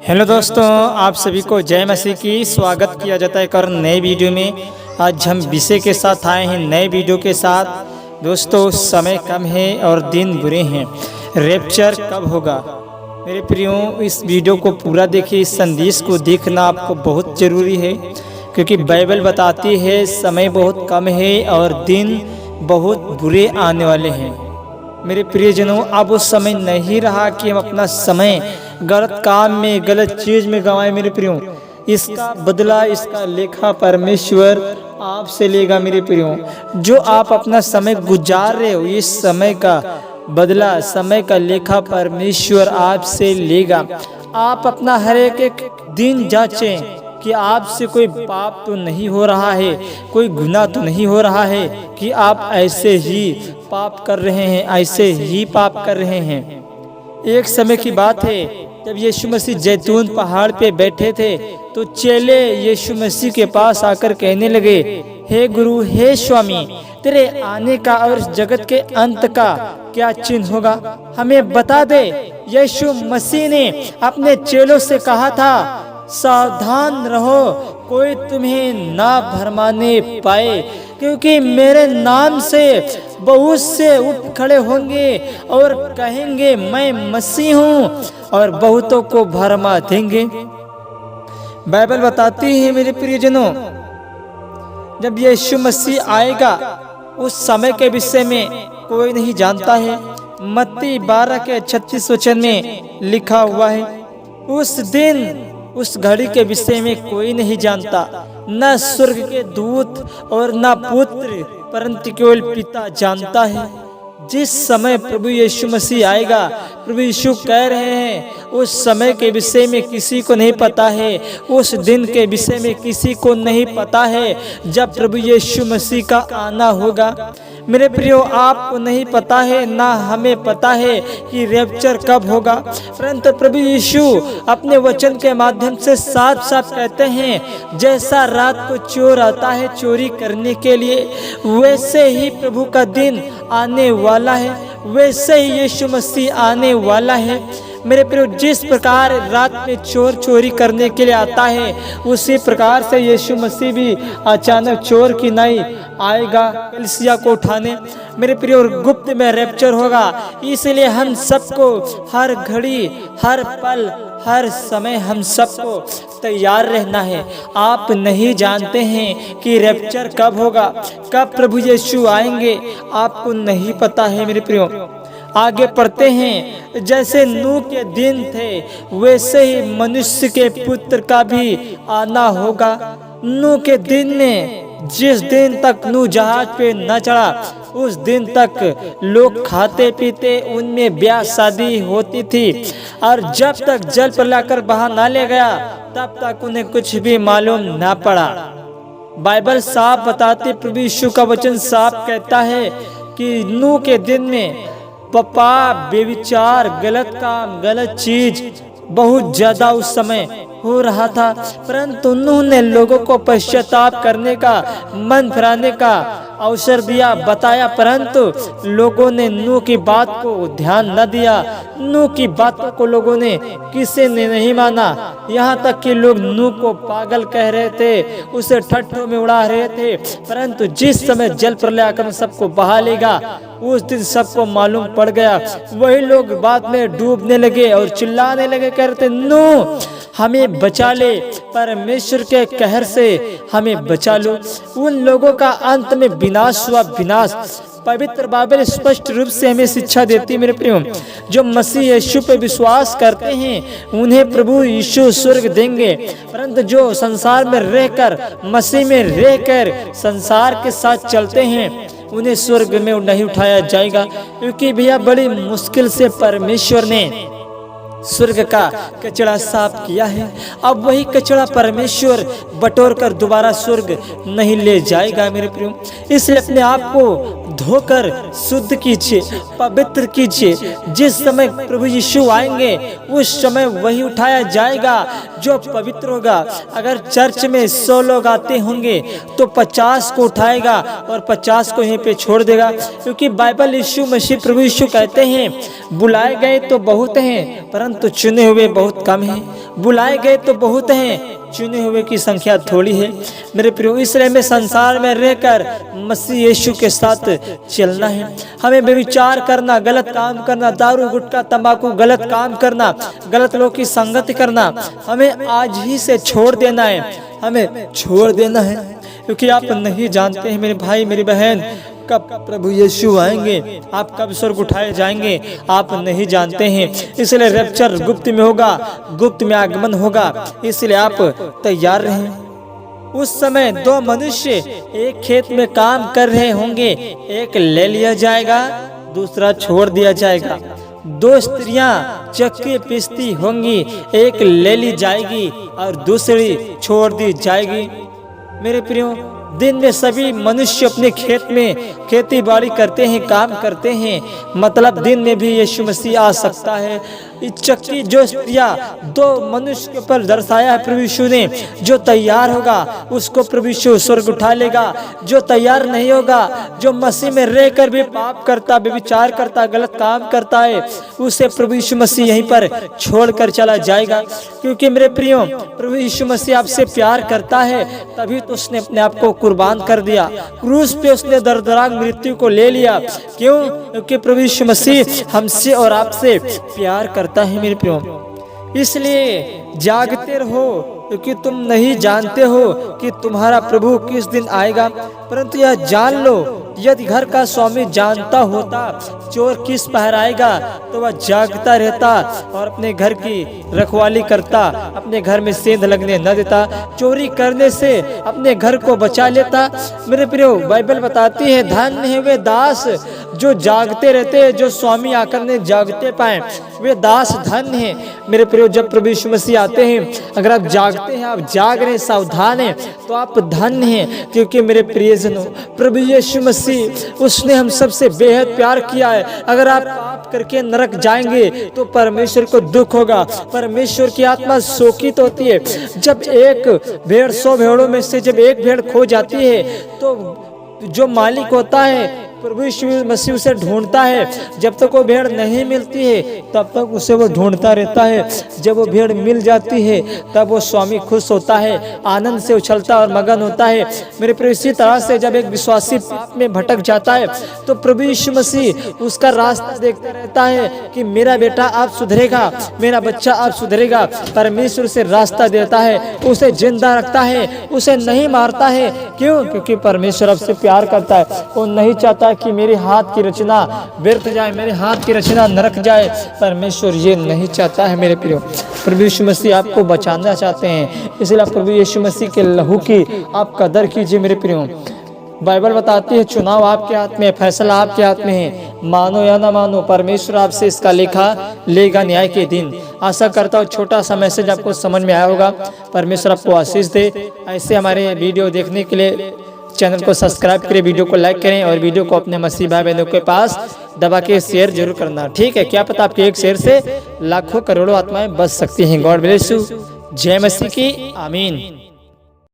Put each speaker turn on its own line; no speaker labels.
Hello दोस्तों, आप सभी को जय मसीह की स्वागत किया जाता है एक और नए वीडियो में। आज हम विषय के साथ आए हैं नए वीडियो के साथ। दोस्तों, समय कम है और दिन बुरे हैं। रैप्चर कब होगा? मेरे प्रियो, इस वीडियो को पूरा देखिए। इस संदेश को देखना आपको बहुत ज़रूरी है, क्योंकि बाइबल बताती है समय बहुत कम है और दिन बहुत बुरे आने वाले हैं। मेरे प्रियजनों, अब वो समय नहीं रहा कि हम अपना समय गलत काम में, गलत चीज में गंवाएं। मेरे प्रियो, इसका बदला, इसका लेखा परमेश्वर आपसे लेगा। मेरे प्रियो, जो आप अपना समय गुजार रहे हो, इस समय का बदला, समय का लेखा परमेश्वर आपसे लेगा। आप अपना हर एक दिन जांचें कि आपसे कोई पाप तो नहीं हो रहा है, कोई गुनाह तो नहीं हो रहा है कि आप ऐसे ही पाप कर रहे हैं, ऐसे ही पाप कर रहे हैं। एक समय की बात है, जब यीशु मसीह जैतून पहाड़ पे बैठे थे तो चेले यीशु मसीह के पास आकर कहने लगे, हे गुरु, हे स्वामी, तेरे आने का और जगत के अंत का क्या चिन्ह होगा? हमें बता दे। यीशु मसीह ने अपने चेलों से कहा था, सावधान रहो, कोई तुम्हें ना भरमाने पाए, क्योंकि मेरे नाम से बहुत से उठ खड़े होंगे और कहेंगे मैं मसीह हूँ, और बहुतों को भरमा देंगे। बाइबल बताती है मेरे प्रियजनों, जब यीशु मसीह आएगा उस समय के विषय में कोई नहीं जानता है। मत्ती 12 के 36 वचन में लिखा हुआ है, उस दिन, उस घड़ी के विषय में कोई नहीं जानता, न स्वर्ग के दूत और न पुत्र, परंतु केवल पिता जानता है। जिस समय प्रभु यीशु मसीह आएगा, प्रभु यीशु कह रहे हैं, उस समय के विषय में किसी को नहीं पता है, उस दिन के विषय में किसी को नहीं पता है जब प्रभु यीशु मसीह का आना होगा। मेरे प्रियो, आपको नहीं पता है, ना हमें पता है कि रैप्चर कब होगा, परंतु प्रभु यीशु अपने वचन के माध्यम से साफ साफ कहते हैं, जैसा रात को चोर आता है चोरी करने के लिए, वैसे ही प्रभु का दिन आने वाला है, वैसे ही यीशु मसीह आने वाला है। मेरे प्रियो, जिस प्रकार रात में चोर चोरी करने के लिए आता है, उसी प्रकार से यीशु मसीह भी अचानक चोर की नहीं आएगा कलीसिया को उठाने। मेरे प्रियो, गुप्त में रैप्चर होगा। इसलिए हम सबको हर घड़ी, हर पल, हर समय हम सबको तैयार रहना है। आप नहीं जानते हैं कि रैप्चर कब होगा, कब प्रभु यीशु आएंगे, आपको नहीं पता है। मेरे प्रियो, आगे पढ़ते हैं, जैसे नूह के दिन थे वैसे ही मनुष्य के पुत्र का भी आना होगा। नूह के दिन में, जिस दिन तक नूह जहाज पे न चढ़ा, उस दिन तक लोग खाते पीते, उनमें ब्याह शादी होती थी, और जब तक जल पर लाकर बहा ना ले गया तब तक उन्हें कुछ भी मालूम ना पड़ा। बाइबल साफ बताती, प्रभु यीशु का वचन साफ कहता है कि नूह के दिन में पाप, बेविचार, गलत काम, गलत चीज बहुत ज्यादा उस समय हो रहा था, परंतु उन्होंने लोगों को पश्चाताप करने का, मन फिराने का अवसर दिया, बताया, परंतु लोगों ने नूह की बात को ध्यान न दिया। नूह की बातों को लोगों ने, किसी ने नहीं माना। यहाँ तक कि लोग नूह को पागल कह रहे थे, उसे ठट्ठों में उड़ा रहे थे, परंतु जिस समय जल प्रलय आकर सबको बहा लेगा, उस दिन सबको मालूम पड़ गया। वही लोग बाद में डूबने लगे और चिल्लाने लगे, कहते, नूह हमें बचा ले, परमेश्वर के कहर से हमें बचा लो। उन लोगों का अंत में विनाश हुआ, विनाश। पवित्र बाइबल स्पष्ट रूप से हमें शिक्षा देती है। मेरे प्रियो, जो मसीह यीशु पे विश्वास करते हैं उन्हें प्रभु यीशु स्वर्ग देंगे, परंतु जो संसार में रहकर, मसीह में रहकर संसार के साथ चलते हैं, उन्हें स्वर्ग में नहीं उठाया जाएगा, क्योंकि भैया बड़ी मुश्किल से परमेश्वर ने स्वर्ग का कचरा साफ किया है। अब वही कचरा परमेश्वर बटोर कर दोबारा स्वर्ग नहीं ले जाएगा। मेरे प्रियो, इसलिए अपने आप को धोकर शुद्ध कीजिए, पवित्र कीजिए। जिस समय प्रभु यीशु आएंगे उस समय वही उठाया जाएगा जो पवित्र होगा। अगर चर्च में 100 लोग आते होंगे तो 50 को उठाएगा और 50 को यहीं पे छोड़ देगा, क्योंकि बाइबल यीशु मसीह प्रभु यीशु कहते हैं, बुलाए गए तो बहुत हैं परंतु चुने हुए बहुत कम हैं। बुलाए गए तो बहुत हैं, चुने हुए की संख्या थोड़ी है। मेरे प्रियो, इसलिए में संसार में रहकर मसीह यीशु के साथ चलना है। हमें व्यभिचार करना, गलत काम करना, दारू गुटखा तंबाकू गलत काम करना, गलत लोगों की संगति करना हमें आज ही से छोड़ देना है, हमें छोड़ देना है। क्योंकि आप नहीं जानते हैं मेरे भाई मेरी बहन, कब प्रभु यीशु आएंगे, आप कब स्वर्ग उठाए जाएंगे, आप नहीं जानते हैं। इसलिए रैप्चर गुप्त में होगा, गुप्त में आगमन होगा, इसलिए आप तैयार रहें। उस समय दो मनुष्य एक खेत में काम कर रहे होंगे, एक ले लिया जाएगा, दूसरा छोड़ दिया जाएगा। दो स्त्रियां चक्की पीसती होंगी, एक ले ली जाएगी और दूसरी छोड़ दी जाएगी। मेरे प्रियो, दिन में सभी मनुष्य अपने खेत में खेती बाड़ी करते हैं, काम करते हैं, मतलब दिन में भी यीशु मसीह आ सकता है। इस चक्की जो स्त्रियां दो मनुष्य के ऊपर दर्शाया है प्रभु यीशु ने, जो तैयार होगा उसको प्रभु यीशु स्वर्ग उठा लेगा। जो तैयार नहीं होगा, जो मसीह में रहकर भी पाप करता, व्यभिचार करता, गलत काम करता है, उसे प्रभु यीशु मसीह यहीं पर छोड़कर चला जाएगा। क्योंकि मेरे प्रियो, प्रभु यीशु मसीह आपसे प्यार करता है, तभी तो उसने अपने आप को कुर्बान कर दिया, क्रूस पे उसने दर्दनाक मृत्यु को ले लिया। क्यों? क्योंकि प्रभु यीशु मसीह हमसे और आपसे प्यार करता है मेरे प्रियो। इसलिए जागते रहो, क्योंकि तुम नहीं जानते हो कि तुम्हारा प्रभु किस दिन आएगा। परंतु यह जान लो, यदि घर का स्वामी जानता होता चोर किस पहर आएगा, तो वह जागता रहता और अपने घर की रखवाली करता, अपने घर में सेंध लगने न देता, चोरी करने से अपने घर को बचा लेता। मेरे प्रियो, बाइबल बताती है, धन्य है वे दास जो जागते रहते हैं, जो स्वामी आकर ने जागते पाए, वे दास धन्य हैं। मेरे प्रियो, जब प्रभु यीशु मसीह आते हैं, अगर आप जागते हैं, आप जाग रहे हैं, सावधान हैं, तो आप धन्य हैं। क्योंकि मेरे प्रियजनों, प्रभु यीशु मसीह उसने हम सबसे बेहद प्यार किया है। अगर आप पाप करके नरक जाएंगे तो परमेश्वर को दुख होगा, परमेश्वर की आत्मा शोकित होती है। जब एक भेड़ 100 भेड़ों में से जब एक भेड़ खो जाती है, तो जो मालिक होता है प्रभु यीशु मसीह उसे ढूंढता है। जब तक वो भेड़ नहीं मिलती है तब तक उसे वो ढूंढता रहता है। जब वो भेड़ मिल जाती है तब वो स्वामी खुश होता है, आनंद से उछलता और मगन होता है। मेरे प्रिय, इसी तरह से जब एक विश्वासी पाप में भटक जाता है तो प्रभु यीशु मसीह उसका रास्ता देखता रहता है कि मेरा बेटा आप सुधरेगा, मेरा बच्चा आप सुधरेगा। परमेश्वर उसे रास्ता देता है, उसे जिंदा रखता है, उसे नहीं मारता है। क्यों? क्योंकि परमेश्वर आपसे प्यार करता है। वो नहीं चाहता कि मेरे हाथ की रचना व्यर्थ जाए, मेरे हाथ की रचना नरक जाए। परमेश्वर ये नहीं चाहता है मेरे प्रियो। प्रभु यीशु मसीह आपको बचाना चाहते हैं, इसलिए आप प्रभु यीशु मसीह के लहू की आप कदर कीजिए मेरे प्रियो। बाइबल बताती है, चुनाव आपके हाथ में, फैसला आपके हाथ में है। मानो या ना मानो, परमेश्वर आपसे इसका लेखा लेगा न्याय के दिन। आशा करता हूँ छोटा सा मैसेज आपको समझ में आया होगा। परमेश्वर आपको आशीष दे। ऐसे हमारे वीडियो देखने के लिए चैनल को सब्सक्राइब करें, वीडियो को लाइक करें और वीडियो को अपने मसीह भाई बहनों के पास दबा के शेयर जरूर करना, ठीक है? क्या पता आपके एक शेयर से लाखों करोड़ों आत्माएं बच सकती हैं। God bless you. जय मसीह की। आमीन।